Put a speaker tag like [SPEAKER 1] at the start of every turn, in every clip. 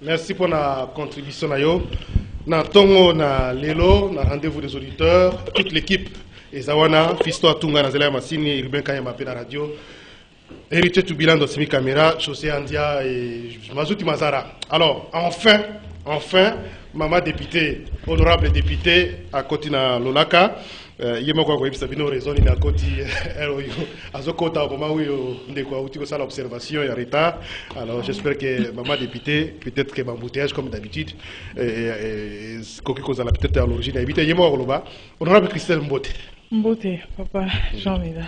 [SPEAKER 1] Merci pour la contribution. Na tongo na lelo na rendez-vous des auditeurs, toute l'équipe Ezawana, Fisto Atunga na Zela Massini, Ruben Kanyama na radio, Héritier Toubilan Dosimi Camera, José Andia et Mazouti Mazara. Alors, enfin, maman députée, honorable député, à côté na Lolaka, yema kwa kwa Sabino raison na côté azokota au moment où ndeko uti ko sala observation et retard. Alors j'espère que maman députée, peut-être que m'embouteillage comme d'habitude koki ko sala peut-être à l'origine habité yema kwa honorable Christelle Mbote.
[SPEAKER 2] Mbote, papa Jean Mida.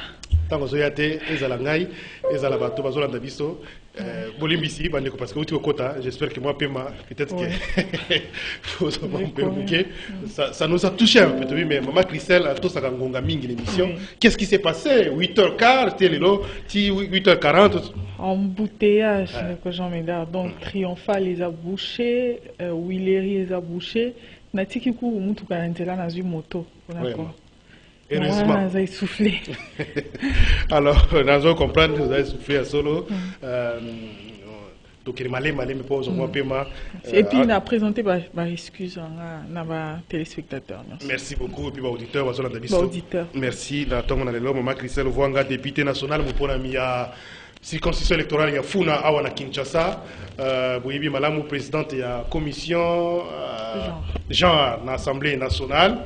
[SPEAKER 1] Tango zoyate ezala ngai ezala bato bazolanda biso bolimbisi bandeko parce que uti okota j'espère que moi pema peut-être que ça nous a touché un peu mais maman Christelle a tout ça ngonga mingi l'émission. Qu'est-ce qui s'est passé 8h15 télélo 8h40
[SPEAKER 2] embouteillage que Jean Mida donc triomphal les a bouché Willery les a bouché natiki ku mutu kanantela na zui moto d'accord.
[SPEAKER 1] Heureusement.
[SPEAKER 2] Vous avez soufflé.
[SPEAKER 1] Alors, nous allons comprendre que vous avez soufflé à solo. Donc, il est malin, mais pas au moins paiement.
[SPEAKER 2] Et puis, on a présenté ma excuse à nos téléspectateurs.
[SPEAKER 1] Merci beaucoup. Et puis, auditeur,
[SPEAKER 2] auditeur.
[SPEAKER 1] Merci. Maman Christelle Ouanga, député national, mon ami à circonscription électorale, il y a Funa Awana Kinshasa. Bouibi Malamou, présidente de la commission genre dans l'Assemblée nationale.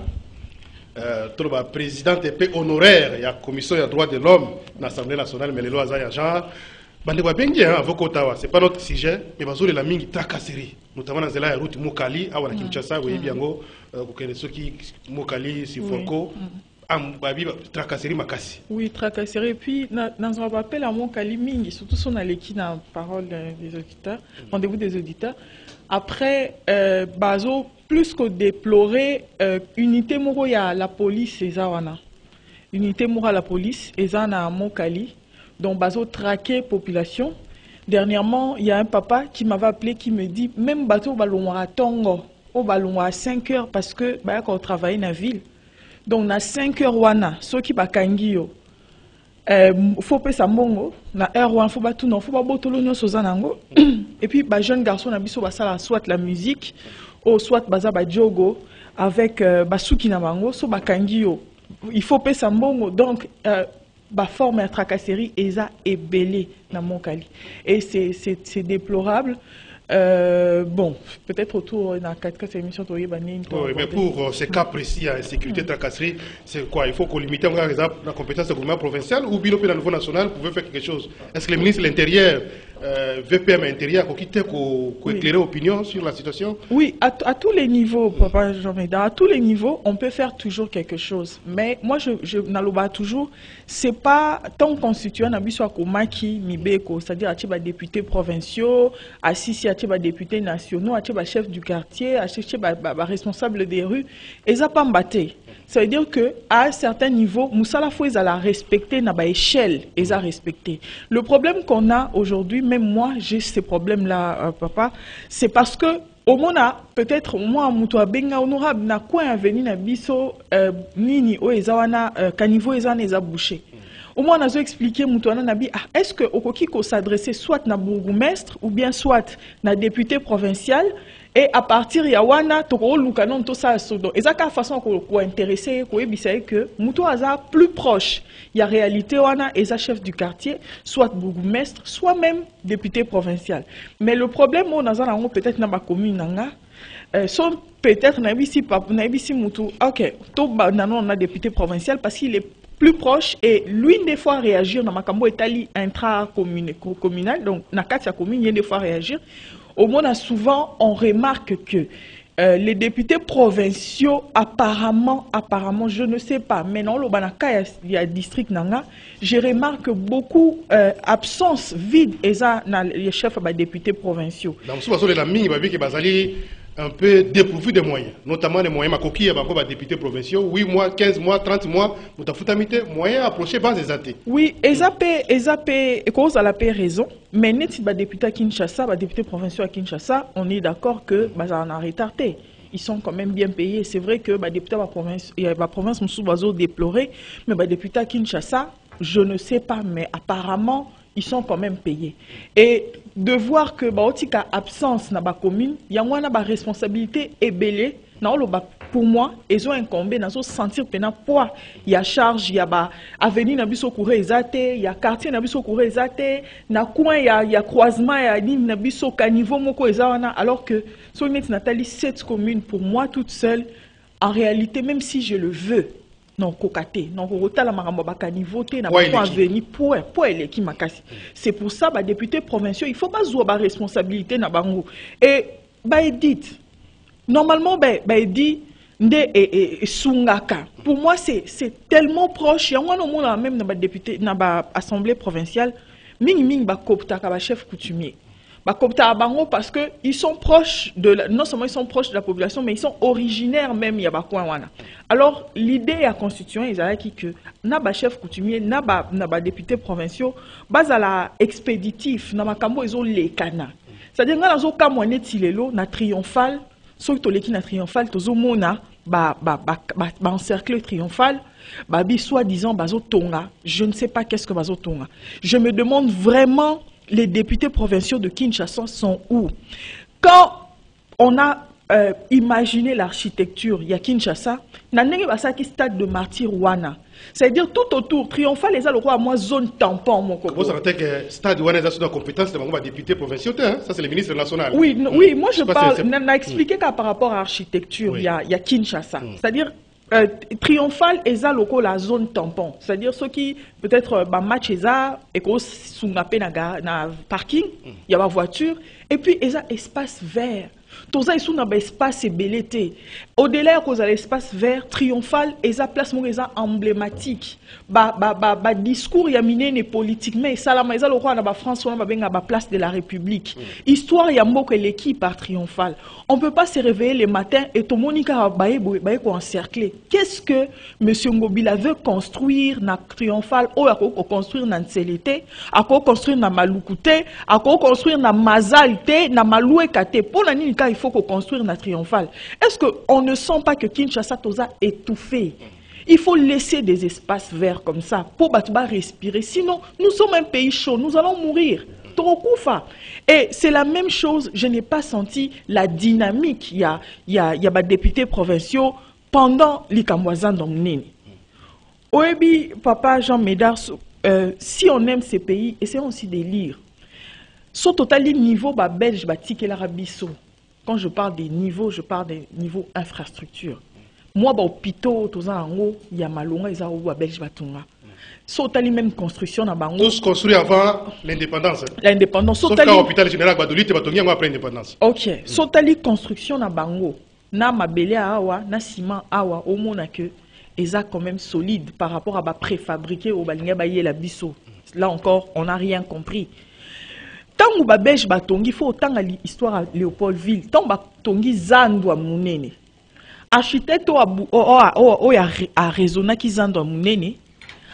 [SPEAKER 1] Président et honoraire, il y a la commission des droits de l'homme dans l'Assemblée nationale, mais les lois à genre. C'est pas notre sujet, mais il y a la mingi tracasserie, notamment dans la route Mokali, à Kinshasa, où il y a ceux qui Mokali, Siforko, tracasserie Makasi.
[SPEAKER 2] Oui, tracasserie. Et puis, dans un rappel à Mokali, mingi, surtout si on a l'équipe dans la parole des auditeurs, rendez-vous des auditeurs. Après, Bazo, plus que déplorer, unité moro ya la police et zawana. Unité moro la police et zana Mokali. Donc Bazo traquer population. Dernièrement, il y a un papa qui m'avait appelé qui me dit même bateau ballon à Tongo, au ballon à 5 heures parce que bah quand on travaille dans la ville. Donc na 5 heures wana, ceux qui ba kangio. Faut pas ça mongo na heure wana faut pas tout non, faut pas botolo nyo sozanango. Et puis bah jeune garçon na biso ba sala soit la musique ou soit baza ba jogo avec basuki na bango so ba kangio. Il faut pas ça mongo donc ba forme à tracasserie eza ebelé na Mokali et c'est déplorable. Bon, peut-être autour de la 4 émissions de
[SPEAKER 1] mais pour ces cas précis à sécurité tracasserie, c'est quoi? Il faut qu'on limite par exemple la compétence du gouvernement provincial ou bien au niveau national pouvait faire quelque chose. Est-ce que le ministre de l'Intérieur, VPM intérieur, peut éclairer l'opinion sur la situation?
[SPEAKER 2] Oui, à tous les niveaux, Papa Jean-Médard, à tous les niveaux, on peut faire toujours quelque chose. Mais moi, je n'aloba toujours, c'est pas tant constituant un abisso à Komaki, Mibeko, c'est-à-dire à des députés provinciaux, assis à des députés nationaux, à des chefs du quartier, à des responsables des rues, et ça pas m'batté. Ça veut dire qu'à un certain niveau, Moussala Fouez a la respecter, n'a pas échelle, et a respecté. Le problème qu'on a aujourd'hui, même moi, j'ai ces problèmes-là, papa, c'est parce que au moins, peut-être, moi, Moutoua Benga honorable, n'a quoi à venir à Bisso, Nini, ou Ezawana, Caniveau, Ezana, bouché. Au moins, on a expliqué, est-ce que Okokiko s'adressait soit à bourgmestre ou bien soit à député provincial et à partir de Yawana, Toko Lukanon, tout ça, et ça, la façon qu'on intéressé, que Moutou Aza plus proche, il y a réalité, Wana, et ça, chef du quartier, soit bourgmestre, soit même député provincial. Mais le problème, on a peut-être dans ma commune, sont peut-être, Naibisi Moutou, ok, on a député provincial parce qu'il est plus proche et lui des fois réagir dans ma cambo Italie intra-communal donc dans la commune il y a des fois réagir au moins souvent on remarque que les députés provinciaux apparemment je ne sais pas mais non il y a district nanga je remarque beaucoup absence vide et ça dans les chefs des députés provinciaux
[SPEAKER 1] donc souvent la mine va que bazali un peu dépourvu de moyens, notamment les moyens Makoki et députés provinciaux, 8 mois, 15 mois, 30 mois, vous avez moyens approchés par des athées.
[SPEAKER 2] Oui, et cause à la paix raison, mais net si les députés à Kinshasa, les députés provinciaux à Kinshasa, on est d'accord que ça en a retardé. Ils sont quand même bien payés. C'est vrai que les députés de la province sont sous déplorés, mais les députés à Kinshasa, je ne sais pas, mais apparemment, ils sont quand même payés. Et de voir que baotika absence na ba commune, il y a une responsabilité ébélée. Pour moi, ils ont incombé, ils ont sentir pena poids. Il y a charge, il y a avenue nabiso couré exate, il y a quartier nabiso couré exate, na coin il y a croisement, il y a ligne nabiso caniveau moko ezawana. Alors que sur Nathalie, cette commune pour moi toute seule, en réalité, même si je le veux, non kokate, non kokota la maramba caniveau te na pas avenue pour eleki makasi. C'est pour ça ba député provinciaux, il faut pas jouer ba responsabilité na bango. Et ba edit. Normalement ba dit et Sungaka. Pour moi, c'est tellement proche. Il y a même dans député, dans l'Assemblée provinciale, ming ba kopta ka chef coutumier. Ba kopta bango parce que ils sont proches non seulement ils sont proches de la population, mais ils sont originaires même ya ba wana. Alors l'idée à constitution ils a que na ba chef coutumier na ba député provinciaux bazala expéditif na makambo ils ont les cana. C'est-à-dire nga nazo kamwane tilelo na triomphal. Surtout les qui na triomphal, tozo mona en cercle triomphal, babi soi-disant bazo tonga. Je ne sais pas qu'est-ce que bazo tonga. Je me demande vraiment les députés provinciaux de Kinshasa sont où? Quand on a imaginé l'architecture, il y a Kinshasa, nanenge basaki stade de martyr wana. C'est-à-dire tout autour, triomphal les a le roi à moi zone tampon mon coco.
[SPEAKER 1] Vous savez que stade wana est sous compétence de député provinciaux, hein? Ça c'est le ministre national.
[SPEAKER 2] Oui, oui, moi je parle, on a expliqué qu'à par rapport à l'architecture, il y a Kinshasa. C'est-à-dire triomphal et ça la zone tampon. C'est-à-dire ceux qui peut-être match et ça et qu'on s'ungape na parking, il y a ma voiture et puis et ça espace vert. Tout ça, ils un espace belleté. Au-delà de l'espace vert, triomphal, et ça place emblématique. Discours y a miné politique, mais ça la maison le roi na France on a place de la République. Histoire y a mot que l'équipe par triomphal. On peut pas se réveiller le matin et tout monika encerclé. Qu'est-ce que monsieur Ngobila veut construire na triomphal ou à construire na Nselete, à construire na Malukute, à construire na Mazalte, na Malouekate pour la nini il faut qu'on construise la triomphale. Est-ce qu'on ne sent pas que Kinshasa toza étouffé? Il faut laisser des espaces verts comme ça pour respirer. Sinon, nous sommes un pays chaud, nous allons mourir. Et c'est la même chose, je n'ai pas senti la dynamique. Il y a des députés provinciaux pendant les Kamwazan Domnini. Oebi, papa Jean Médard, si on aime ces pays, essayons aussi de lire. Sur total niveau, belge, tike l'arabiso. Quand je parle des niveaux, je parle des niveaux infrastructure. Moi, hôpitaux, il y a malonga, il y a belge batunga. Sotali même construction na bango.
[SPEAKER 1] Tous construits avant l'indépendance.
[SPEAKER 2] L'indépendance.
[SPEAKER 1] Sauf qu'à l'hôpital général Badouli, tu vas tomber après l'indépendance.
[SPEAKER 2] Ok. Sotali construction na bango. Na mabele awa, na ciment awa, au moins que eza quand même solide par rapport à ba préfabriqué au balinga baye la biso. Là encore, on n'a rien compris. Tant que babèche batongi, il faut autant l'histoire à Léopoldville. Tant batongi zandwa munene. Architecte a raisonné qui zandwa munene.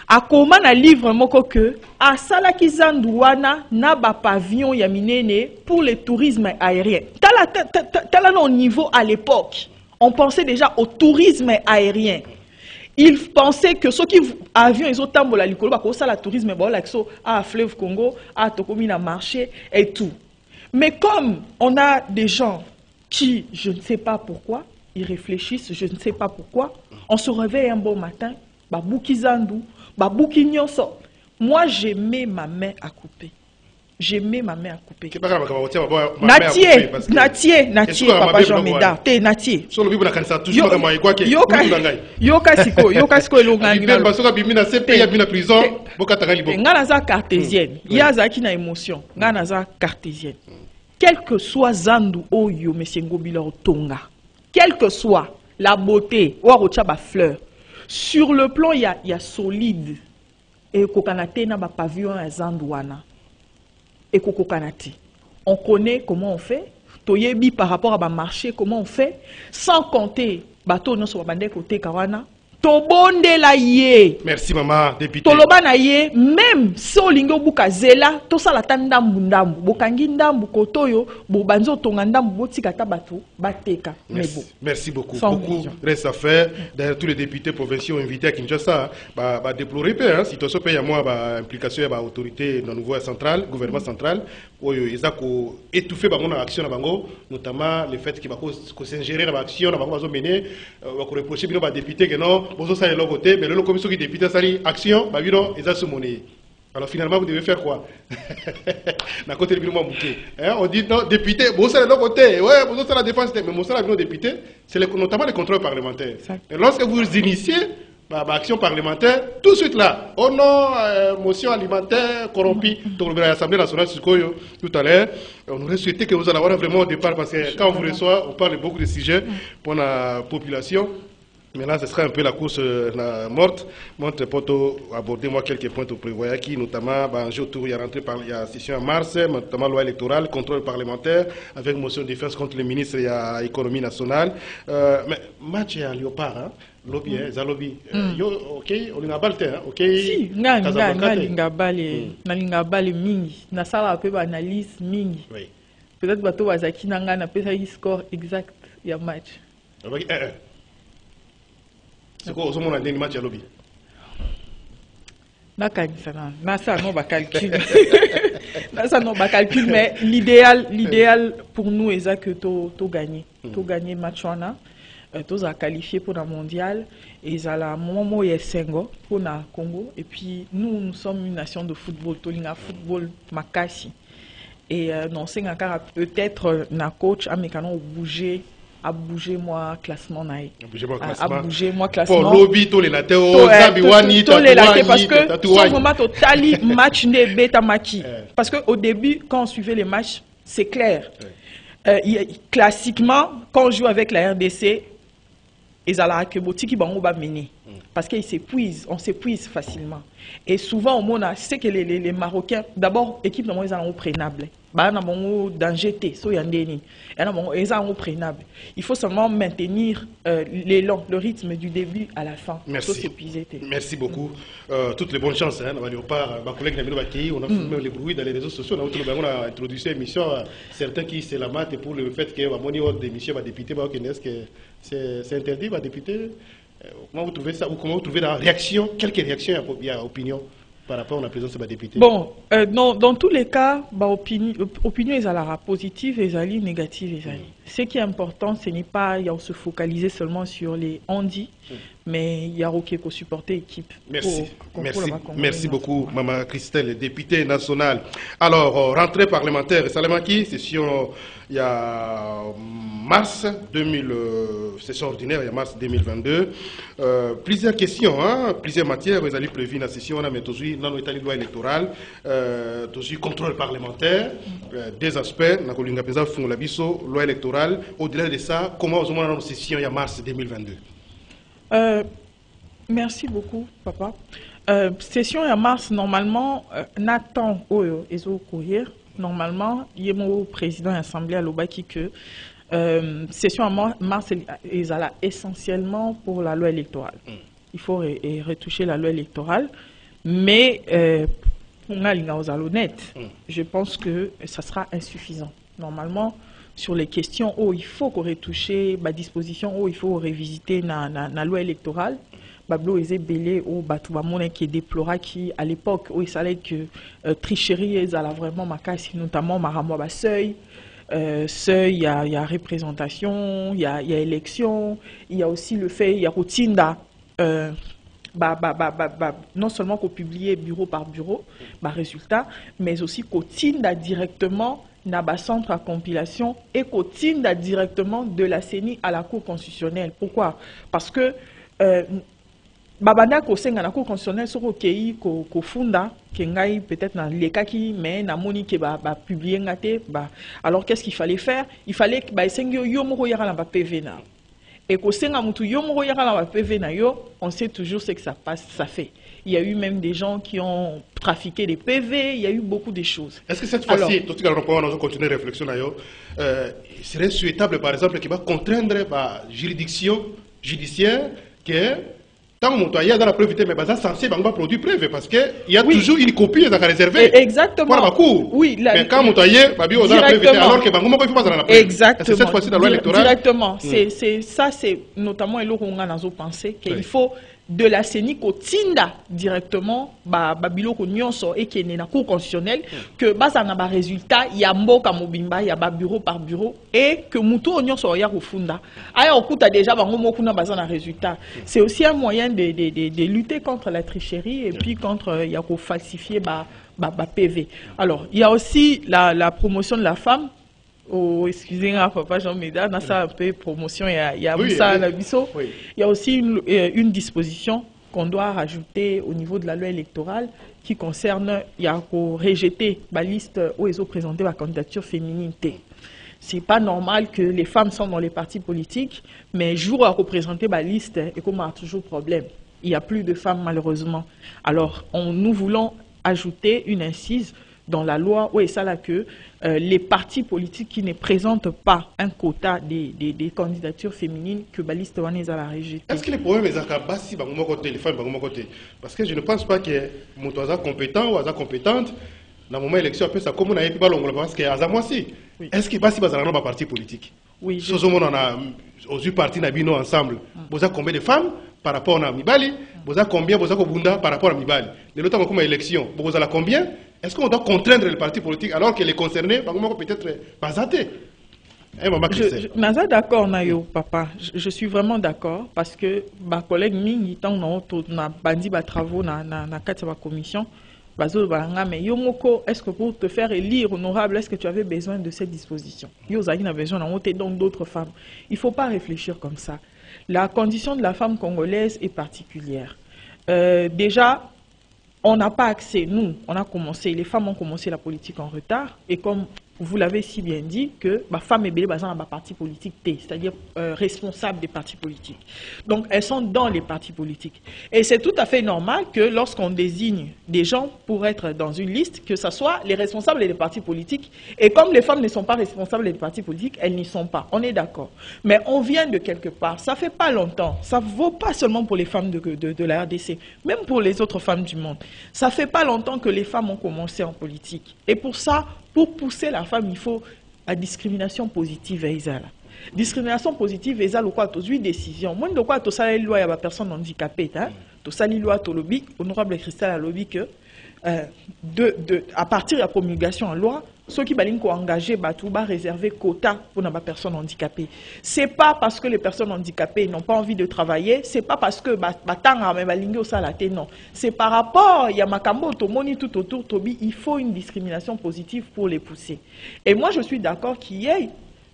[SPEAKER 2] A comment na livre moko que a sala ki zandwana na ba pavillon ya minene pour le tourisme aérien. Tala au niveau à l'époque. On pensait déjà au tourisme aérien. Ils pensaient que ceux qui avions les autres tambola likolo ba ko sala tourisme ba lakso à fleuve Congo, à Tokomina marché et tout. Mais comme on a des gens qui, je ne sais pas pourquoi, ils réfléchissent, je ne sais pas pourquoi, on se réveille un bon matin, ba bouki zandu, ba bouki nyonso. Moi, j'ai mis ma main à couper. J'ai mis ma main à couper. Natier, papa Jean Médard, t'es Natier. Yoka siko elongangi. Nganaza cartésienne. Yazaki na émotion. Nganaza cartésienne. Quel que soit Zandu Oyo, monsieur Ngobila Tonga, quelle que soit la beauté, ou a fleur, sur le plan, il y a solide. Et kokanate na ba pavillon à Zandouana. Et kokokanate. On connaît comment on fait. Toyebi par rapport à ma marché, comment on fait. Sans compter, bateau non sur bande côté kawana. tobondela ye.
[SPEAKER 1] Merci maman député.
[SPEAKER 2] Toloba na ye même si olingo buka zela to sala ta ndambu ndambu bokangi ndambu kotoyo bo banzo tonga ndambu botika ta bato bateka.
[SPEAKER 1] Merci beaucoup.
[SPEAKER 2] Sans
[SPEAKER 1] Beaucoup
[SPEAKER 2] vision.
[SPEAKER 1] reste à faire. D'ailleurs tous les députés provinciaux invités à Kinshasa bah déplorer hein situation paye à moi bah implication bah autorité dans nouveau central gouvernement central où ils ont étouffé bah mon action na bango notamment le fait qu'il va ko s'ingérer dans l'action na bango bazo mener va ko reprocher bino ba député que non bozo ça le côté mais le commission qui député sali action bah bino ils ont se monnaie. Alors finalement, vous devez faire quoi? Côté de hein? On dit non, député, bon, c'est de l'autre côté. Ouais, bon, c'est la défense, mais bon, c'est la député, c'est notamment les contrôles parlementaires. Et lorsque vous initiez action parlementaire, tout de suite là, oh non, motion alimentaire corrompue, donc l'Assemblée nationale, tout à l'heure, on aurait souhaité que vous en ayez vraiment au départ, parce que quand on vous reçoit, on parle de beaucoup de sujets pour la population. Maintenant, ce sera un peu la course morte. Montre pour aborder moi quelques points au prévoyant qui, notamment, autour, il y a rentré par il y a session en mars, notamment loi électorale, contrôle parlementaire, avec motion de défense contre le ministre, il y a économie nationale. Mais match à Léopard, hein? Lobby, ça lobby. Ok, on a balte, hein? Ok.
[SPEAKER 2] Si, na bale mingi, na sala peu analyse mingi.
[SPEAKER 1] Oui.
[SPEAKER 2] Peut-être bateau wazaki nanga na pesa score exact il y a match.
[SPEAKER 1] C'est quoi, au moins, on a match à lobby.
[SPEAKER 2] Ça non va calcul. Ça non va calcul, mais l'idéal pour nous est que tu gagner. Tu gagner match on a, tu as qualifié pour la mondiale et ça la moment où il y a 5 ans pour la Congo et puis nous sommes une nation de football, tu as football makasi et non c'est encore peut-être na coach américain bouger. À bouger moi classement naï. À bouger moi classement.
[SPEAKER 1] Pour lobby tous les latéraux,
[SPEAKER 2] parce que son moment total match ne bêta maki. Parce que au début quand on suivait les matchs, c'est clair. Classiquement quand on joue avec la RDC, ils allaient que botiki bango ba mener parce qu'ils s'épuisent, on s'épuise facilement. Et souvent au monde, c'est que les Marocains, d'abord équipe normalement ils sont prénables. Bah na bongo danger té so yandeni. Et na bongo ils sont prénables. Il faut seulement maintenir l'élan, le rythme du début à la fin.
[SPEAKER 1] Merci. Merci beaucoup. Toutes les bonnes chances hein, on pas ma collègue Namiro Bakei, on a filmé les bruits dans les réseaux sociaux, on a introduit l'émission certains qui se la matent pour le fait que va moni hors d'émission va député va est-ce que c'est interdit va député. Comment vous trouvez ça ou comment vous trouvez la réaction, quelques réactions il y a opinion par rapport à la présence de la députée?
[SPEAKER 2] Bon, dans tous les cas, opinion est à la positive et négative. Ce qui est important, ce n'est pas se focaliser seulement sur les on-dit, mais il y a OK pour supporter l'équipe.
[SPEAKER 1] Merci. Merci beaucoup, Maman Christelle, députée nationale. Alors, rentrée parlementaire, Salamaki, session, il y a mars 2000, session ordinaire, il y a mars 2022. Plusieurs questions, hein, plusieurs matières, vous allez prévu dans la session, on a mis aujourd'hui, dans notre loi électorale, aujourd'hui, contrôle parlementaire, des aspects, dans la loi électorale. Au-delà de ça, comment vous avez dans la session, il y a mars 2022?
[SPEAKER 2] Merci beaucoup, papa. Session en mars, normalement, Nathan Oyo et courir. Normalement, il y a mon président de l'Assemblée à l'Obaki que session en mars est essentiellement pour la loi électorale. Il faut retoucher la loi électorale, mais pour honnête, je pense que ça sera insuffisant. Normalement, sur les questions où il faut qu'on retouche la disposition, où il faut revisiter la loi électorale, Bablo est belé au Batouamone qui est déploré qui à l'époque où il savait que tricherie est vraiment makasi, notamment Maramwa seuil, il y a représentation, il y a élection, il y a aussi le fait, il y a routine non seulement qu'on publie bureau par bureau, résultat, mais aussi qu'on tinda directement dans le centre à compilation et qu'on tinda directement de la CENI à la Cour constitutionnelle. Pourquoi? Parce que babanda ko senga na Cour constitutionnelle sur okei ko funda ke ngai peut-être dans les cas qui mais na moni ke ba publier ngate alors qu'est-ce qu'il fallait faire? Il fallait que ba sengi yo moko yara na ba PV na et ko senga mutu yo moko yara na ba PV na yo, on sait toujours ce que ça passe, ça fait. Il y a eu même des gens qui ont trafiqué des PV, il y a eu beaucoup de choses.
[SPEAKER 1] Est-ce que cette fois-ci, tout à l'heure, on va continuer la réflexion, il serait souhaitable, par exemple, qu'il va contraindre la juridiction judiciaire que Tant que il y a dans la preuve, mais c'est censé avoir produit preuve parce qu'il y a
[SPEAKER 2] Oui.
[SPEAKER 1] toujours une copie qui est réservée.
[SPEAKER 2] Exactement.
[SPEAKER 1] Pour la cour.
[SPEAKER 2] Oui,
[SPEAKER 1] Mais quand on y est, alors que Bango, il faut pas dans la preuve.
[SPEAKER 2] Exactement.
[SPEAKER 1] C'est cette fois-ci dans la loi électorale.
[SPEAKER 2] Directement. Ça, c'est notamment le qu'on a dans pensé qu'il faut de la CENI au Tinda directement, Babilo Nyonso et qui est na cour constitutionnelle, que basa na ba résultat, il y a mboka mobimba, il y a ba bureau par bureau, et que Moutou Nyonso ya kufunda. Aya okuta déjà bango mokuna basa na résultat. C'est aussi un moyen de lutter contre la tricherie et puis contre il y a ko falsifier ba PV. Alors, il y a aussi la promotion de la femme. Oh, excusez-moi, papa Jean-Médard, dans ça un peu promotion, il y a
[SPEAKER 1] oui,
[SPEAKER 2] ça,
[SPEAKER 1] oui.
[SPEAKER 2] Il y a aussi une disposition qu'on doit rajouter au niveau de la loi électorale qui concerne, il y a qu'au rejeter la liste où ils ont présenté la candidature féminité. C'est pas normal que les femmes sont dans les partis politiques, mais jour à représenter la liste, et comme on a toujours problème. Il n'y a plus de femmes malheureusement. Alors, nous voulons ajouter une incise dans la loi où est ça là que les partis politiques qui ne présentent pas un quota des candidatures féminines que la liste va la rejeter.
[SPEAKER 1] Est-ce que les problèmes sont bassi les femmes côté? Parce que je ne pense pas que Moutouaza compétent ou Aza compétente dans le moment d'élection après ça comme on a eu pas long parce que Aza moi si. Est-ce que bassi bazana dans parti politique?
[SPEAKER 2] Oui.
[SPEAKER 1] Ce on a aux deux partis nabino ensemble. Vous avez combien de femmes par rapport à Mibali? Vous avez combien vous avez Bunda par rapport à Mibali? Les autres comme élection, vous avez combien? Est-ce qu'on doit contraindre les partis politiques alors que les concernés, peut-être pas athées?
[SPEAKER 2] Je suis d'accord, Nayo, papa. Je suis vraiment d'accord parce que ma collègue Ming, na bandi ba travaux na commission, mais Yomoko, est-ce que pour te faire élire honorable, est-ce que tu avais besoin de cette disposition? Yozaki a besoin donc d'autres femmes. Il ne faut pas réfléchir comme ça. La condition de la femme congolaise est particulière. Déjà, on n'a pas accès, nous, les femmes ont commencé la politique en retard, et comme vous l'avez si bien dit, que ma femme est basée dans ma parti politique T, c'est-à-dire responsable des partis politiques. Donc, elles sont dans les partis politiques. Et c'est tout à fait normal que lorsqu'on désigne des gens pour être dans une liste, que ce soit les responsables des partis politiques, et comme les femmes ne sont pas responsables des partis politiques, elles n'y sont pas. On est d'accord. Mais on vient de quelque part. Ça fait pas longtemps. Ça ne vaut pas seulement pour les femmes de la RDC, même pour les autres femmes du monde. Ça fait pas longtemps que les femmes ont commencé en politique. Et pour ça, pour pousser la femme, il faut la discrimination positive et la discrimination positive et ou quoi tous huit décisions. Moi de quoi tout ça les lois y a personne handicapée hein. Tout ça les lois tout lobby honorable Christelle a lobby que à partir de la promulgation en loi ceux qui balin ko engagé batouba réserver quota pour na personnes handicapées. C'est pas parce que les personnes handicapées n'ont pas envie de travailler, c'est pas parce que batanga mais balingi au salaté non. C'est par rapport il y a makambo to moni tout autour tobi, il faut une discrimination positive pour les pousser. Et moi je suis d'accord qu'il y ait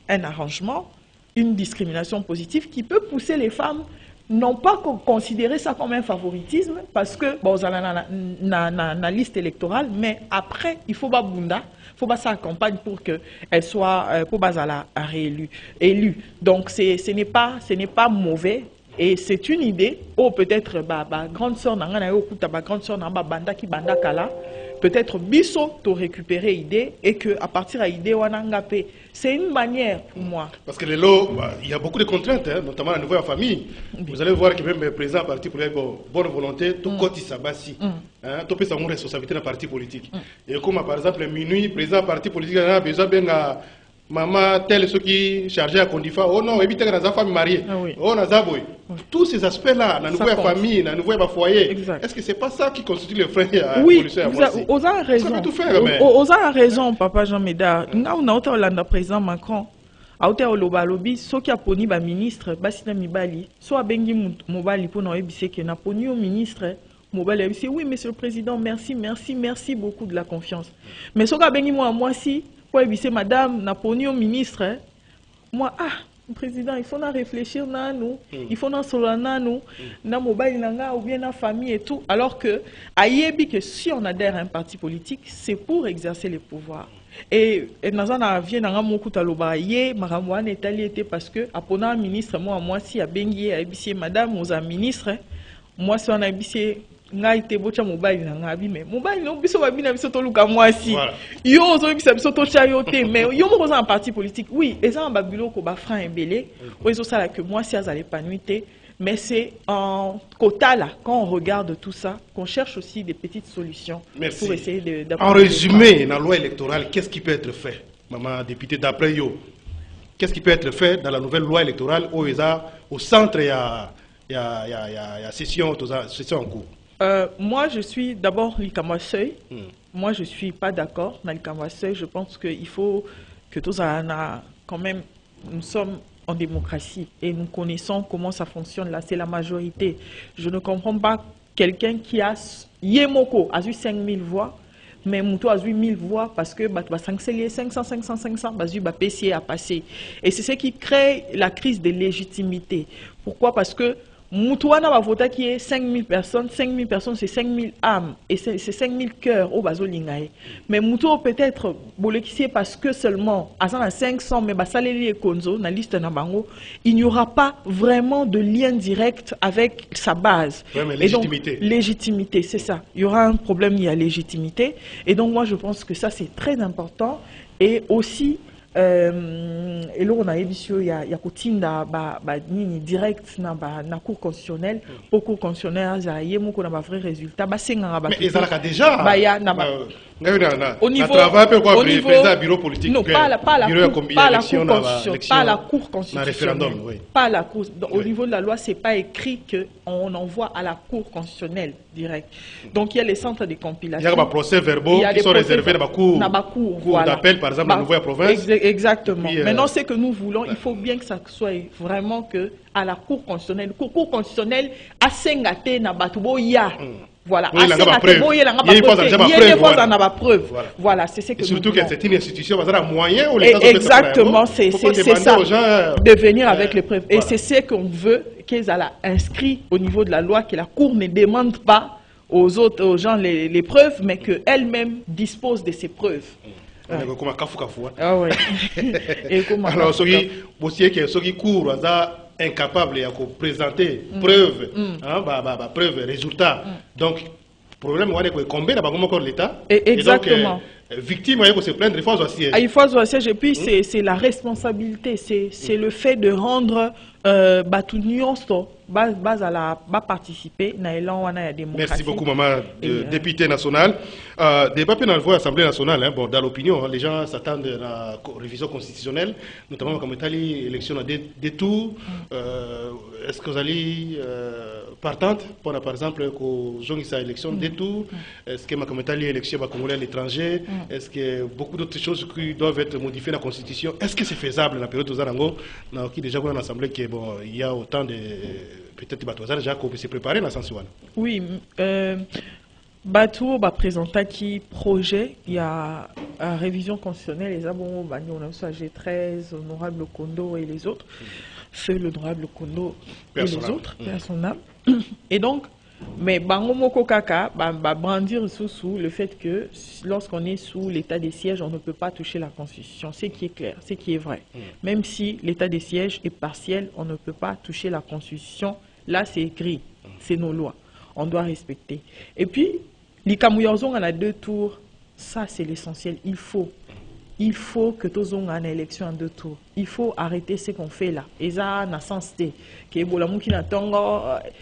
[SPEAKER 2] un arrangement, une discrimination positive qui peut pousser les femmes non pas considérer ça comme un favoritisme parce que bon ça na liste électorale mais après il faut pas bunda faut pas ça campagne pour que elle soit pour basala réélue donc ce n'est pas mauvais et c'est une idée ou peut-être grande sœur nanga yo kuta grande sœur namba banda ki banda kala peut-être biso to récupérer idée et que à partir à idée wanangapé c'est une manière pour moi
[SPEAKER 1] parce que les lots il y a beaucoup de contraintes hein, notamment à niveau de la famille vous allez voir que même le président parti pour bonne volonté tout côté sabasi hein tout peut savoir responsabilité dans parti politique et comme par exemple minuit président parti politique a besoin bien maman tel ceux qui chargé à Kondifa oh non éviter que dans famille mariée oh nazaboy tous ces aspects là la nouvelle famille la nouvelle foyer est-ce que c'est pas ça qui constitue le frein à l'évolution?
[SPEAKER 2] Oui vous avez raison vous avez raison papa Jean-Médard on a autant le président Macron a autant le lobby ceux qui a poni ba ministre basina mibali soit bengi mobali pour nous ebisé que na poni au ministre mobali ebisé oui monsieur le président merci beaucoup de la confiance mais ceux qui a bengi moi si madame n'a pas au ministre moi président il faut en réfléchir nous il faut en solo nous na mobile nanga ou bien na famille et tout alors que ayebi que si on adhère à un parti politique c'est pour exercer les pouvoirs et nazana vient nanga mokuta loba ye maramwane etali était parce que apona ministre moi si a bengi abisi madame aux ministre moi si on a abisi nga ite bocha mobile na ngabi mais mobile no biso ba bina biso to luka mwasi yo ozo bisa biso to cha yo te mais yo mo en parti politique oui et ça en babilo ko ba frein ebelé o ezo sala que moi si azale épanouité Mais c'est en quota, là, quand on regarde tout ça, qu'on cherche aussi des petites solutions.
[SPEAKER 1] Merci.
[SPEAKER 2] Pour essayer
[SPEAKER 1] En résumé, dans la loi électorale, qu'est-ce qui peut être fait, maman députée d'après yo? Qu'est-ce qui peut être fait dans la nouvelle loi électorale au centre, il y a session en cours?
[SPEAKER 2] Moi, je suis d'abord Likama Seuil. Moi, je ne suis pas d'accord dans Likama Seuil. Je pense qu'il faut que tous quand même, nous sommes en démocratie et nous connaissons comment ça fonctionne là. C'est la majorité. Je ne comprends pas quelqu'un qui a Yemoko a eu 5000 voix, mais Moutou a eu 1000 voix parce que 500, 500, PC a passé. Et c'est ce qui crée la crise de légitimité. Pourquoi? Parce que Moutouana va voter qui est 5000 personnes, c'est 5000 âmes, et c'est 5000 cœurs au bazo lingae. Mais Moutou peut-être, parce que seulement, à 500, mais Basaleli et Konzo, dans la liste Nabango, il n'y aura pas vraiment de lien direct avec sa base.
[SPEAKER 1] Ouais, mais légitimité.
[SPEAKER 2] Et donc, légitimité, c'est ça. Il y aura un problème lié à légitimité. Et donc, moi, je pense que ça, c'est très important. Et aussi, et là on a émission il y a kotinda direct na cour constitutionnelle au cour constitutionnelle ça y est mon qu'on a vrai résultat bah c'est
[SPEAKER 1] mais ils ont déjà
[SPEAKER 2] au niveau
[SPEAKER 1] bureau politique
[SPEAKER 2] non pas la cour constitutionnelle
[SPEAKER 1] référendum
[SPEAKER 2] pas la cour au niveau de la loi c'est pas écrit que on envoie à la cour constitutionnelle direct. Donc il y a les centres de compilation,
[SPEAKER 1] il y a des procès verbaux qui sont réservés dans la cour d'appel par exemple à Nouvelle-Province.
[SPEAKER 2] Exactement. Maintenant, ce que nous voulons, il faut bien que ça soit vraiment que à la Cour constitutionnelle. La Cour constitutionnelle a sengate na batubo ya. Voilà.
[SPEAKER 1] Il y a
[SPEAKER 2] pas preuve. Voilà, c'est ce que nous
[SPEAKER 1] surtout
[SPEAKER 2] voulons.
[SPEAKER 1] Que c'est une institution, ça a moyen où les
[SPEAKER 2] exactement, c'est ça. De venir avec les preuves. Et
[SPEAKER 1] Voilà.
[SPEAKER 2] c'est ce qu'on veut qu'ils aient inscrit au niveau de la loi, que la Cour ne demande pas aux gens les preuves, mais qu'elle-même dispose de ces preuves. Ah ouais.
[SPEAKER 1] Alors, ceux qui courent, incapable de présenter preuve, preuve, résultat. Donc, le problème, c'est combien de l'État.
[SPEAKER 2] Exactement.
[SPEAKER 1] Et donc, victime, il faut se plaindre, il faut avoir siège.
[SPEAKER 2] Il faut avoir siège. Et puis, c'est la responsabilité, c'est le fait de rendre l'union participer à la démocratie.
[SPEAKER 1] Merci beaucoup, maman, députée nationale. Débat dans l'Assemblée nationale, bon, dans l'opinion, les gens s'attendent à la révision constitutionnelle, notamment comme l'élection à deux tours. Est-ce que vous allez partante pour, par exemple, que j'ai élection deux tours? Est-ce que comme l'élection va congolais à l'étranger? Est-ce que beaucoup d'autres choses qui doivent être modifiées dans la Constitution? Est-ce que c'est faisable dans la période où Zarango, qui déjà dans l'Assemblée, qu'il y a autant de peut-être déjà qu'on peut se préparer dans ce sens?
[SPEAKER 2] Oui, Batou va présenter qui projet, il y a une révision constitutionnelle, les abons, on a G13, honorable Kondo et les autres, c'est l'honorable Kondo et les autres, personnel. Et donc, mais Bangomoko Kaka va brandir sous le fait que lorsqu'on est sous l'état des sièges, on ne peut pas toucher la Constitution. Ce qui est clair, ce qui est vrai. Même si l'état des sièges est partiel, on ne peut pas toucher la Constitution. Là, c'est écrit, c'est nos lois. On doit respecter. Et puis, l'Ikamouyazong a 2 tours. Ça, c'est l'essentiel. Il faut que tous on ait une élection en 2 tours. Il faut arrêter ce qu'on fait là. Et ça n'a sens.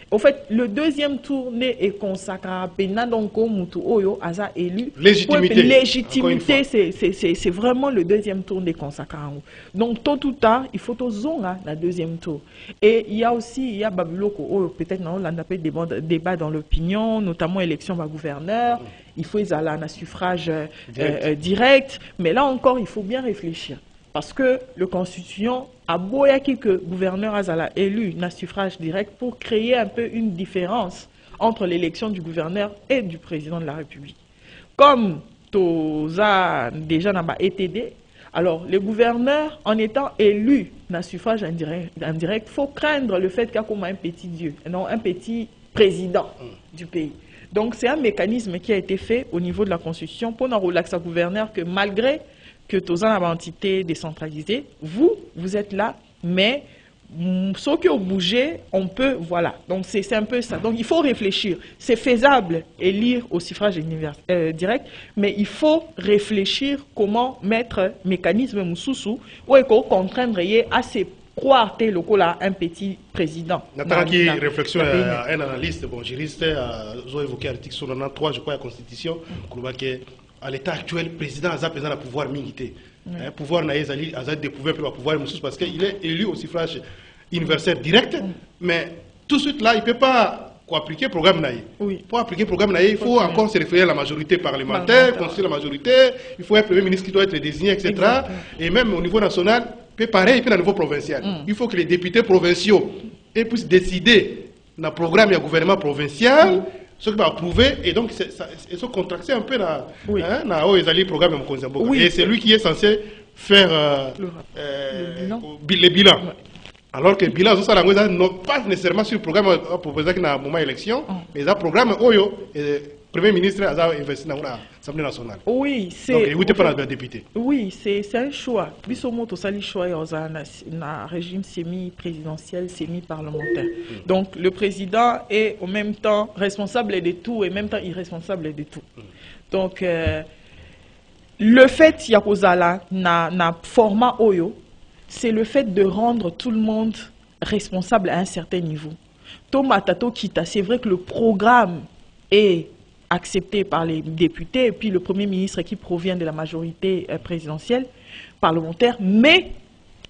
[SPEAKER 2] En fait, le 2e tour est consacré à Penadonko Moutou Oyo, Aza élu.
[SPEAKER 1] Légitimité,
[SPEAKER 2] c'est vraiment le 2e tour des consacrés. Donc, tôt ou tard, il faut tous on a le 2e tour. Et il y a aussi, Babyloko, peut-être on a un débat dans l'opinion, notamment élection par gouverneur. Il faut aller à un suffrage direct. Mais là encore, il faut bien réfléchir. Parce que le Constitution a beau que gouverneur Azala élu un suffrage direct pour créer un peu une différence entre l'élection du gouverneur et du président de la République. Comme Toza déjà n'a pas été, alors le gouverneur, en étant élu un suffrage indirect, faut craindre le fait qu'il y a comme un petit dieu, non un petit président du pays. Donc c'est un mécanisme qui a été fait au niveau de la Constitution pour nous relaxer au gouverneur que malgré que tous en entité décentralisée, vous êtes là, mais ceux qui ont bougé, on peut, voilà. Donc c'est un peu ça. Donc il faut réfléchir. C'est faisable élire au suffrage direct, mais il faut réfléchir comment mettre mécanisme moussoussou ou contraindre à ces croire tel lokola un petit président.
[SPEAKER 1] Nathan qui réflexion à un analyste, bon, juriste, ils ont évoqué l'article 93, je crois, la Constitution, à l'état actuel, le président a besoin de pouvoir militer. Le pouvoir n'a pas de pouvoir parce qu'il est élu au suffrage universel direct, mais tout de suite là, il ne peut pas appliquer le programme Naï. Pour appliquer le programme Naï, il faut encore se référer à la majorité parlementaire, constituer la majorité, il faut un premier ministre qui doit être désigné, etc. Exactement. Et même au niveau national, c'est pareil, et puis au niveau provincial. Il faut que les députés provinciaux puissent décider dans le programme du gouvernement provincial, ce qui va approuver, et donc ils sont contractés un peu dans le programme de Mkonzamboka. Et c'est lui qui est censé faire les bilans. Alors que le bilan, non pas nécessairement sur le programme proposé dans le moment d'élection, mais le programme le Premier ministre a investi dans l'Assemblée nationale.
[SPEAKER 2] Oui, c'est.
[SPEAKER 1] Donc, il n'était pas le député.
[SPEAKER 2] Oui, c'est un choix. Bissomo, tout ça, le choix dans un régime semi-présidentiel, semi-parlementaire. Donc, le président est en même temps responsable de tout et en même temps irresponsable de tout. Donc, le fait qu'il y a un format Oyo, c'est le fait de rendre tout le monde responsable à un certain niveau. Thomas Tato Kita, c'est vrai que le programme est accepté par les députés et puis le Premier ministre qui provient de la majorité présidentielle, parlementaire, mais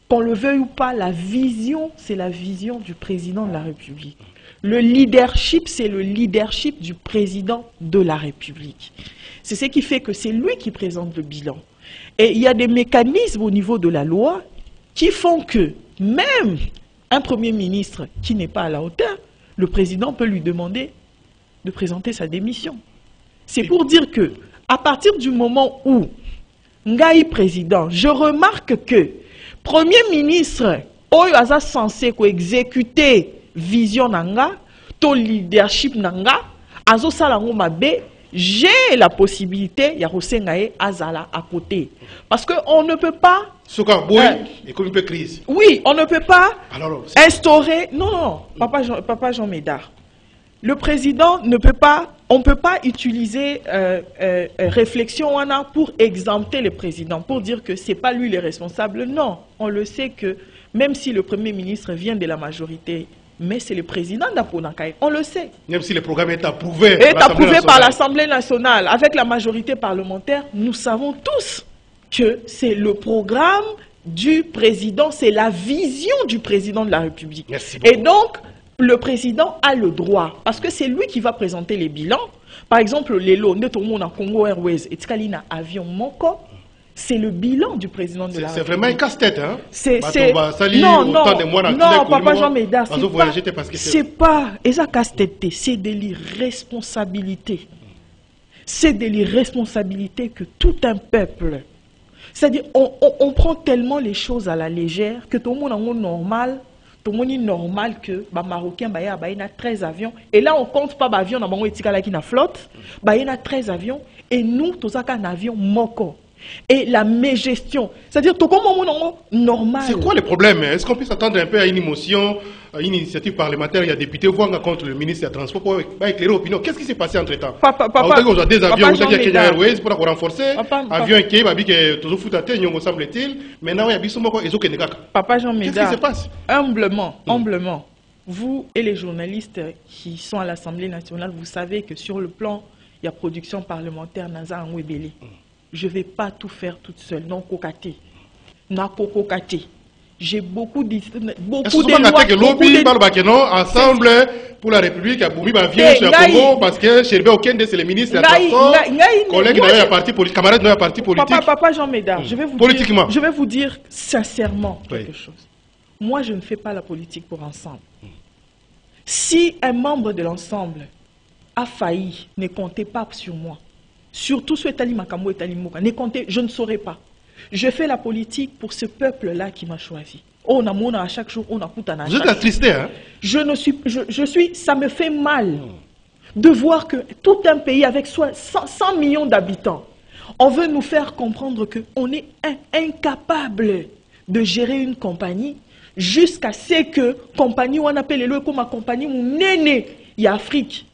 [SPEAKER 2] qu'on le veuille ou pas, la vision, c'est la vision du président de la République. Le leadership, c'est le leadership du président de la République. C'est ce qui fait que c'est lui qui présente le bilan. Et il y a des mécanismes au niveau de la loi qui font que même un Premier ministre qui n'est pas à la hauteur, le président peut lui demander de présenter sa démission. C'est pour dire que, à partir du moment où Ngaï président, je remarque que Premier ministre, Oyo Aza censé exécuter vision nanga, to leadership nanga, Azo Salango Mabe, j'ai la possibilité, Yarosengae Azala à côté. Parce qu'on ne peut pas. Oui, on ne peut pas instaurer. Non, Papa Jean Médard. Le président ne peut pas, on ne peut pas utiliser réflexion pour exempter le président, pour dire que ce n'est pas lui le responsable. Non, on le sait que même si le Premier ministre vient de la majorité, mais c'est le président d'Aponakaï, on le sait.
[SPEAKER 1] Même si le programme est approuvé,
[SPEAKER 2] par l'Assemblée nationale, avec la majorité parlementaire, nous savons tous que c'est le programme du président, c'est la vision du président de la République.
[SPEAKER 1] Merci beaucoup.
[SPEAKER 2] Et donc, le président a le droit, parce que c'est lui qui va présenter les bilans. Par exemple, les lots, Congo Airways et Tkalina Avion Moko, c'est le bilan du président de la République.
[SPEAKER 1] C'est vraiment un casse-tête, hein?
[SPEAKER 2] Non, Papa Jean Médard, c'est pas casse-tête, c'est de l'irresponsabilité. C'est de l'irresponsabilité que tout un peuple, c'est-à-dire on prend tellement les choses à la légère que tout le monde est normal. Tout le monde est normal que les Marocains aient 13 avions. Et là, on ne compte pas les avions qui na flotte. Il y a 13 avions. Et nous, tous un avion moko. Et la mégestion. C'est-à-dire, tout le monde est normal.
[SPEAKER 1] C'est quoi le problème? Est-ce qu'on peut s'attendre un peu à une émotion, à une initiative parlementaire? Il y a des députés voir contre le ministre des Transports pour éclairer l'opinion. Qu'est-ce qui s'est passé entre-temps?
[SPEAKER 2] Papa,
[SPEAKER 1] on a des avions, vous avez Kenya Airways pour renforcer. Avion qui est toujours foutatté, il semble-t-il. Maintenant, il y a des moko et
[SPEAKER 2] Papa Jean Médard,
[SPEAKER 1] qu'est-ce qui se passe?
[SPEAKER 2] Humblement, vous et les journalistes qui sont à l'Assemblée nationale, vous savez que sur le plan, il y a production parlementaire, Naza Anwebele. Je ne vais pas tout faire toute seule. Non, kokate. J'ai beaucoup de
[SPEAKER 1] lois. Ensemble pour la République, à Boumi, sur Congo, parce que chez aucun de ces ministres, collègues d'un parti politique, camarades d'un parti politique.
[SPEAKER 2] Papa Jean Médard, je vais vous dire sincèrement quelque chose. Moi, je ne fais pas la politique pour ensemble. Si un membre de l'ensemble a failli, ne comptez pas sur moi. Surtout sur Etali Makambo et Etali Moka. Ne comptez, je ne saurais pas. Je fais la politique pour ce peuple-là qui m'a choisi. On a à chaque jour, on a Koutana.
[SPEAKER 1] Vous êtes attristé, hein?
[SPEAKER 2] Ça me fait mal de voir que tout un pays avec 100 millions d'habitants, on veut nous faire comprendre qu'on est incapable de gérer une compagnie jusqu'à ce que compagnie, on appelle le comme compagnie, mon néné, il y a Afrique.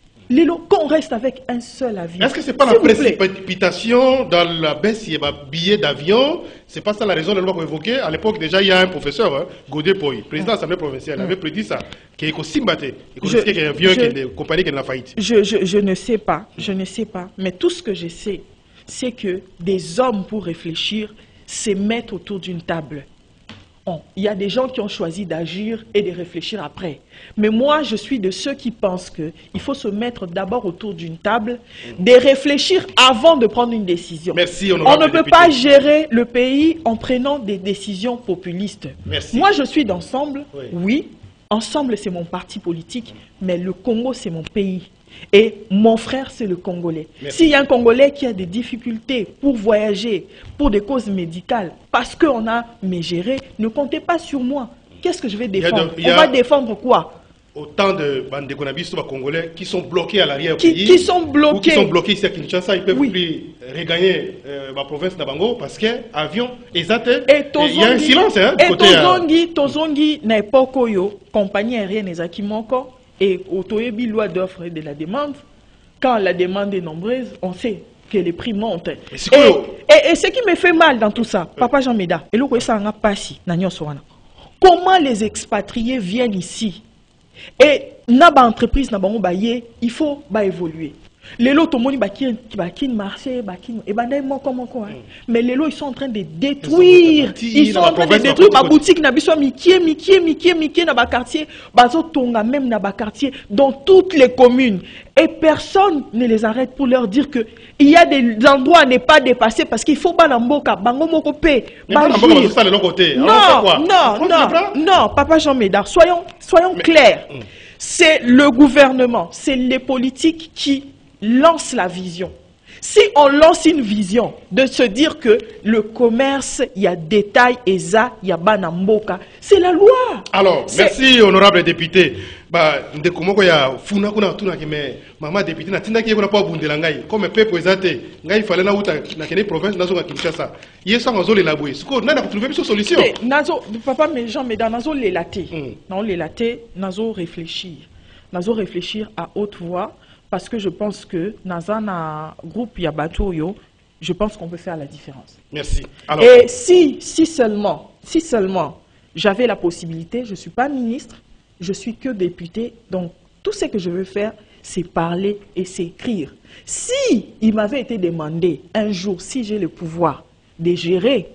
[SPEAKER 2] qu'on reste avec un seul avion.
[SPEAKER 1] Est-ce que ce n'est pas la précipitation dans la baisse des billets d'avion? C'est pas ça la raison de loi qu'on évoquait. À l'époque, déjà, il y a un professeur, hein, Godé Poy, président de l'Assemblée provinciale, avait prédit ça, qu'il y a Simbate, qu'il y a un avion, qu'il y a une compagnie qui est en faillite.
[SPEAKER 2] Je ne sais pas, mais tout ce que je sais, c'est que des hommes pour réfléchir, c'est mettre autour d'une table. Il y a des gens qui ont choisi d'agir et de réfléchir après. Mais moi, je suis de ceux qui pensent qu'il faut se mettre d'abord autour d'une table, de réfléchir avant de prendre une décision.
[SPEAKER 1] Merci,
[SPEAKER 2] on ne peut pas gérer le pays en prenant des décisions populistes.
[SPEAKER 1] Merci.
[SPEAKER 2] Moi, je suis d'Ensemble, oui. Ensemble, c'est mon parti politique, mais le Congo, c'est mon pays. Et mon frère, c'est le Congolais. S'il y a un Congolais qui a des difficultés pour voyager, pour des causes médicales, parce qu'on a géré, ne comptez pas sur moi. Qu'est-ce que je vais défendre? On va défendre quoi?
[SPEAKER 1] Autant de Bandekonabis Congolais qui sont bloqués à l'arrière
[SPEAKER 2] qui sont bloqués.
[SPEAKER 1] Ou qui sont bloqués ici à Kinshasa, ils peuvent plus regagner la province d'Abango parce que avion, il y a un silence du côté.
[SPEAKER 2] Et Tozongi n'a pas compagnie aérienne Ezaki Moko. Et au Toyebi, loi d'offre et de la demande, quand la demande est nombreuse, on sait que les prix montent. Et ce qui me fait mal dans tout ça, Papa Jean Méda, comment les expatriés viennent ici et naba entreprise il faut évoluer. Les lots, tout le monde qui marché, mais les lots, ils sont en train de détruire. Ils sont en train de détruire ma boutique, Mikie, dans quartier, Bazotonga, même dans quartier, dans toutes les communes. Et personne ne les arrête pour leur dire que il y a des endroits à ne pas dépasser parce qu'il faut pas l'amboka, bango moko pe. Non, Papa Jean Médard, soyons clairs. C'est le gouvernement, c'est les politiques qui lance la vision. Si on lance une vision de se dire que le commerce, il y a détail, il y a banamboka, c'est la loi.
[SPEAKER 1] Alors, merci honorable député. Ndekomoko ya funa kuna tuna kime mama député na tinda kiyeko na pa bundela ngai comme pepo ezate ngai fallait na uta na kene province nazo ka Kinshasa. Yeso ngazo le laboué. Siko na trouver une solution.
[SPEAKER 2] Nazo papa mais Jean Médard nazo le laté. Non le laté, nazo réfléchir. Nazo réfléchir à haute voix. Parce que je pense que dans un groupe Yabatoyo, je pense qu'on peut faire la différence.
[SPEAKER 1] Merci. Alors...
[SPEAKER 2] Et si seulement j'avais la possibilité, je ne suis pas ministre, je suis que député, donc tout ce que je veux faire, c'est parler et c'est écrire. Si il m'avait été demandé un jour, si j'ai le pouvoir de gérer,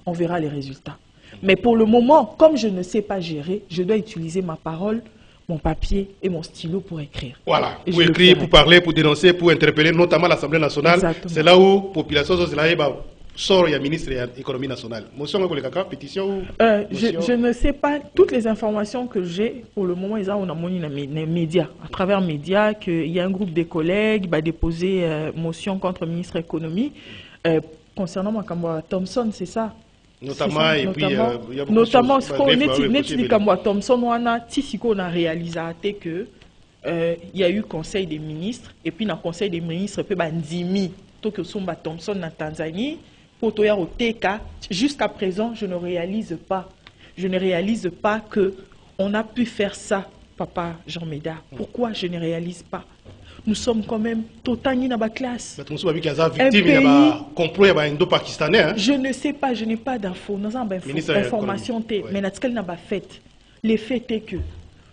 [SPEAKER 2] on verra les résultats. Mais pour le moment, comme je ne sais pas gérer, je dois utiliser ma parole, mon papier et mon stylo pour écrire.
[SPEAKER 1] Voilà, pour écrire, pour parler, pour dénoncer, pour interpeller, notamment l'Assemblée nationale. C'est là où la population sort et ministre de l'économie nationale. Motion pour les caca, pétition
[SPEAKER 2] je ne sais pas. Toutes les informations que j'ai, pour le moment, on a monté dans les médias. À travers les médias, qu'il y a un groupe de collègues qui va déposer motion contre le ministre de l'économie. Concernant Makamba Thompson, c'est ça?
[SPEAKER 1] Notamment, et puis,
[SPEAKER 2] notamment, ce qu'on est Thompson, on a réalisé que il y a eu conseil des ministres, et puis dans le conseil des ministres, il y a eu Thompson en Tanzanie, pour au TK. Jusqu'à présent, je ne réalise pas qu'on a pu faire ça, Papa Jean Médard. Pourquoi je ne réalise pas? Nous sommes quand même totalement dans la classe.
[SPEAKER 1] Je
[SPEAKER 2] ne sais pas, je n'ai pas d'infos. Nous avons information, mais nous avons fait. Les faits est que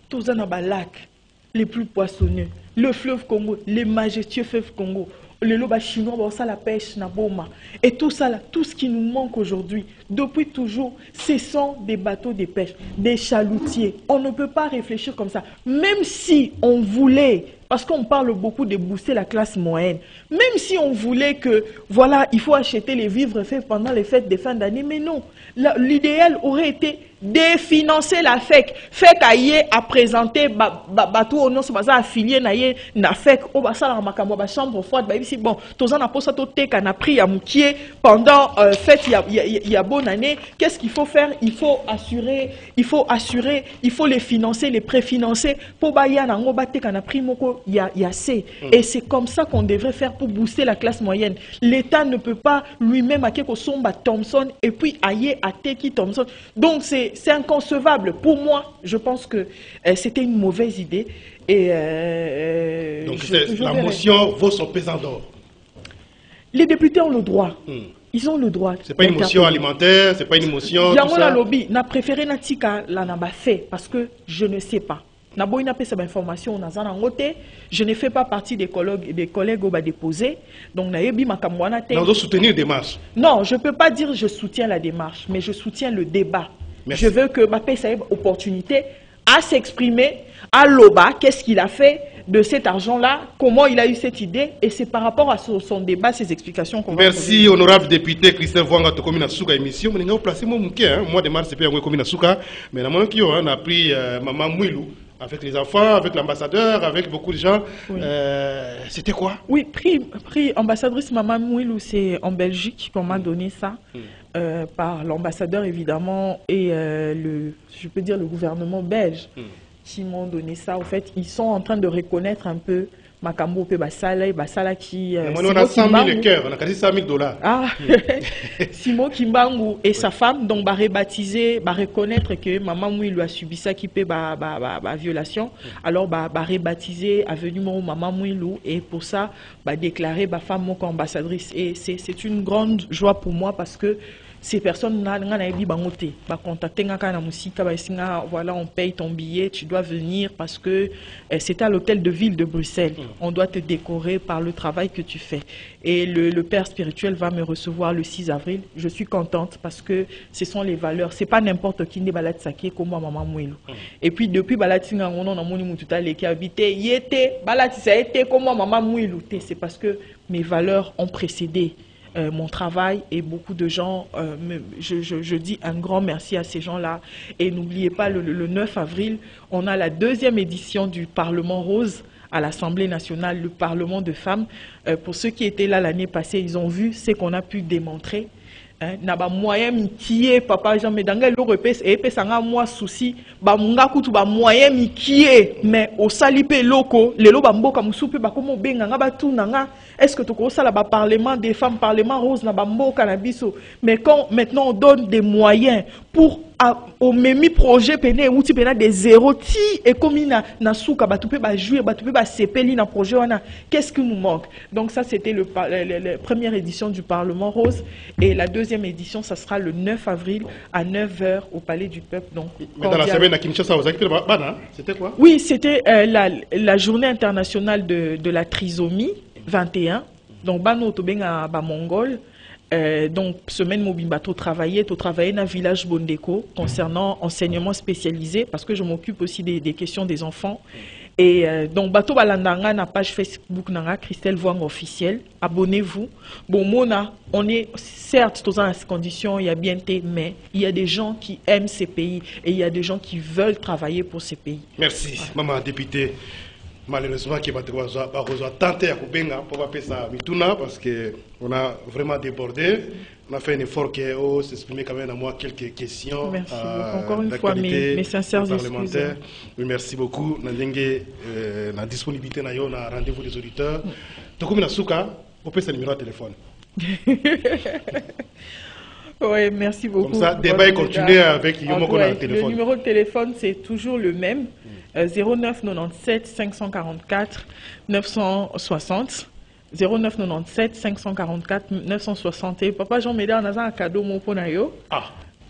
[SPEAKER 2] tous les lacs les plus poissonneux, le fleuve Congo, les majestueux fleuves Congo, le loba chinois, la pêche, na boma. Et tout ça, là, tout ce qui nous manque aujourd'hui, depuis toujours, ce sont des bateaux de pêche, des chaloutiers. On ne peut pas réfléchir comme ça. Même si on voulait, parce qu'on parle beaucoup de booster la classe moyenne, même si on voulait que, voilà, il faut acheter les vivres faits pendant les fêtes de fin d'année, mais non. L'idéal aurait été de financer la FEC. FEC a présenté bateau au nom de affilié na FEC au basa la makambo ba chambre froide ba ici bon tozana posa to te kana pris à moukier pendant fête il y a bonne année. Qu'est-ce qu'il faut faire? Il faut les financer, les préfinancer pour ba ya nango ba te kana pris moko il y a assez. Et c'est comme ça qu'on devrait faire pour booster la classe moyenne. L'État ne peut pas lui-même à quelque somba Thompson et puis ailler à Teki Thompson. Donc c'est c'est inconcevable. Pour moi, je pense que c'était une mauvaise idée. Et,
[SPEAKER 1] donc la motion vaut son pesant d'or.
[SPEAKER 2] Les députés ont le droit. Ils ont le droit.
[SPEAKER 1] C'est pas une motion alimentaire, c'est pas une motion.
[SPEAKER 2] Yangola lobby n'a préféré Natika la n'a pas fait parce que je ne sais pas. N'abo n'a pas cette information je ne fais pas partie des collègues au bas déposé. Donc naebi makamwana te.
[SPEAKER 1] Nous devons soutenir des démarches.
[SPEAKER 2] Non, je peux pas dire je soutiens la démarche, mais je soutiens le débat.
[SPEAKER 1] Merci.
[SPEAKER 2] Je veux que ma paix ait opportunité à s'exprimer, à l'OBA, qu'est-ce qu'il a fait de cet argent-là, comment il a eu cette idée, et c'est par rapport à son débat, ses explications qu'on va
[SPEAKER 1] Merci,
[SPEAKER 2] poser.
[SPEAKER 1] honorable député Christophe Vouanga, tu as Souka émission. Je vais placer mon mois de mars, c'est pas un Souka, mais la qui on a pris Maman Mouilou avec les enfants, avec l'ambassadeur, avec beaucoup de gens. Oui. C'était quoi?
[SPEAKER 2] Oui, prix ambassadrice Maman Mouilou, c'est en Belgique qu'on m'a donné ça. Par l'ambassadeur évidemment et je peux dire le gouvernement belge qui m'ont donné ça. En fait, ils sont en train de reconnaître un peu Makambo pe Basala et Basala qui...
[SPEAKER 1] on a 100 000 cœurs, on a quasi 100 000 $.
[SPEAKER 2] Ah, Simo Kimbangu et sa femme, donc, va rebaptiser, va reconnaître que Maman Mouy lui a subi ça qui peut violation. Alors, va rebaptiser Avenue Moro Maman Mouilou et pour ça, va déclarer ma femme comme ambassadrice. Et c'est une grande joie pour moi parce que ces personnes voilà, on paye ton billet, tu dois venir parce que c'est à l'hôtel de ville de Bruxelles. On doit te décorer par le travail que tu fais. Et le père spirituel va me recevoir le 6 avril. Je suis contente parce que ce sont les valeurs. C'est pas n'importe qui ne balade saké comme Maman Mouilou. Et puis depuis Balatinga, on a mon tout qui habité, yété, Balatisa été comme Maman Mouilou. C'est parce que mes valeurs ont précédé mon travail et beaucoup de gens, je dis un grand merci à ces gens-là. Et n'oubliez pas, le 9 avril, on a la 2e édition du Parlement Rose à l'Assemblée nationale, le Parlement de femmes. Pour ceux qui étaient là l'année passée, ils ont vu ce qu'on a pu démontrer. Na ba moyen mikie papa Jean Medanga lo repes et pesanga moi souci ba munga kutu ba moyen mikie mais au salipe loko lelo ba mboka musupe ba komo benga nga ba tunanga est-ce que toko sala ba parlement des femmes parlement rose na ba mboka na biso mais quand maintenant on donne des moyens pour au memi projet pene outi pena des zéro ti et comme na souka ba tupe ba jouer ba tupe ba sepeli na projet wana qu'est-ce qui nous manque. Donc ça c'était la première édition du Parlement Rose et la 2e édition ça sera le 9 avril à 9 h au Palais du Peuple. Donc
[SPEAKER 1] mais dans la semaine à Kinshasa vous avez c'était quoi? Oui,
[SPEAKER 2] c'était la journée internationale de la trisomie 21. Donc bano to benga ba mongol. Donc, semaine Mobimba, tu travaillais dans le village Bondeko concernant enseignement spécialisé parce que je m'occupe aussi des questions des enfants. Et donc, Bato Balandanga, na page Facebook, Nanga, Christelle Vouanga officielle. Abonnez-vous. Bon, Mona, on est certes dans ces conditions, il y a bien été, mais il y a des gens qui aiment ces pays et il y a des gens qui veulent travailler pour ces pays.
[SPEAKER 1] Merci, voilà. Maman députée. Malheureusement, qui va tenter à couper pour pas ça mituna parce que on a vraiment débordé. On a fait un effort qui est s'exprimer quand même à moi quelques questions.
[SPEAKER 2] Merci encore une fois mes sincères excuses.
[SPEAKER 1] Oui, merci beaucoup. La disponibilité na yo na rendez-vous des auditeurs. Donc comme na souka, on peut ce numéro de téléphone.
[SPEAKER 2] Oui, merci beaucoup.
[SPEAKER 1] Comme ça, débat est continué avec Yomoko na téléphone.
[SPEAKER 2] Le numéro de téléphone c'est toujours le même. 09 97 544 960 09 97 544 960 Papa Jean Médard on a un cadeau mon pour nayo.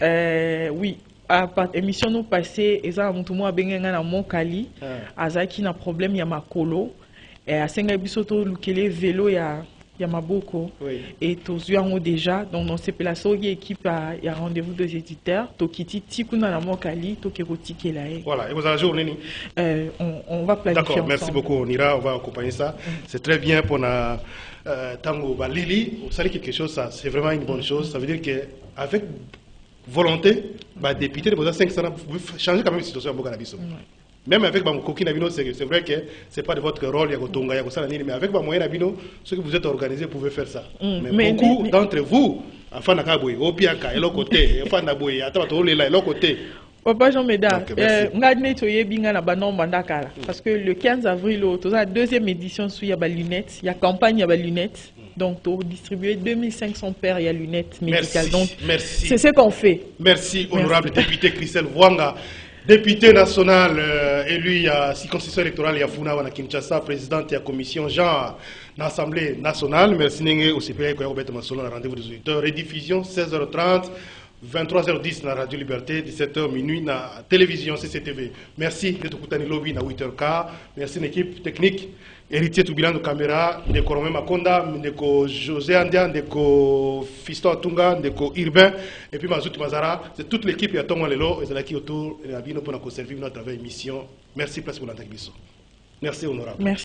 [SPEAKER 2] Oui, à émission nous passée et ça mutumo abenga na Mokali azaki na problème ya makolo et à senga bisoto lukele vélo ya Maboko et Tozuango déjà donc on s'est placé au équipe il y a rendez-vous des éditeurs Tokiti Tikuna na Mokali Tokerotike là.
[SPEAKER 1] Voilà, et vous avez journée
[SPEAKER 2] on va planifier.
[SPEAKER 1] D'accord, merci beaucoup, on ira, on va accompagner ça. C'est très bien pour la Tango Lili, vous savez quelque chose, ça c'est vraiment une bonne chose, ça veut dire que avec volonté, député de 500 vous pouvez changer quand même la situation à Bokanabiso. Même avec Bamoukoki Nabino, c'est vrai que ce n'est pas de votre rôle, mais avec Bamoyen Nabino, ceux que vous êtes organisés, vous pouvez faire ça. Mais beaucoup d'entre vous, enfin, Nakaboui, au Piaka, et l'autre côté, enfin, Naboui, attends, l'autre côté.
[SPEAKER 2] Papa Jean Médard, parce que le 15 avril, la 2e édition, il y a des lunettes, il y a campagne, il y a des lunettes. Donc, pour distribuer 2500 paires et lunettes médicales. Donc,
[SPEAKER 1] merci.
[SPEAKER 2] C'est ce qu'on fait.
[SPEAKER 1] Merci, honorable député Christelle Vwanga, député national élu à circonscription électorale Yafuna Wana Kinshasa, présidente de la commission genre dans l'Assemblée nationale. Merci Nenge au CPI qui a ouvert le rendez-vous des auditeurs. Rediffusion 16h30. 23h10 na Radio Liberté, 17h minuit na télévision CCTV. Merci de tout lobby na 8h15. Merci l'équipe technique, héritier tout bilan de caméra, de Korome Makonda, de José Andian, de Fisto Atunga, de Urbain, et puis Mazout Mazara. C'est toute l'équipe qui a tombé lelo et qui autour de la vie pour nous servir notre émission. Merci place pour l'antenne. Merci honorable.
[SPEAKER 2] Merci.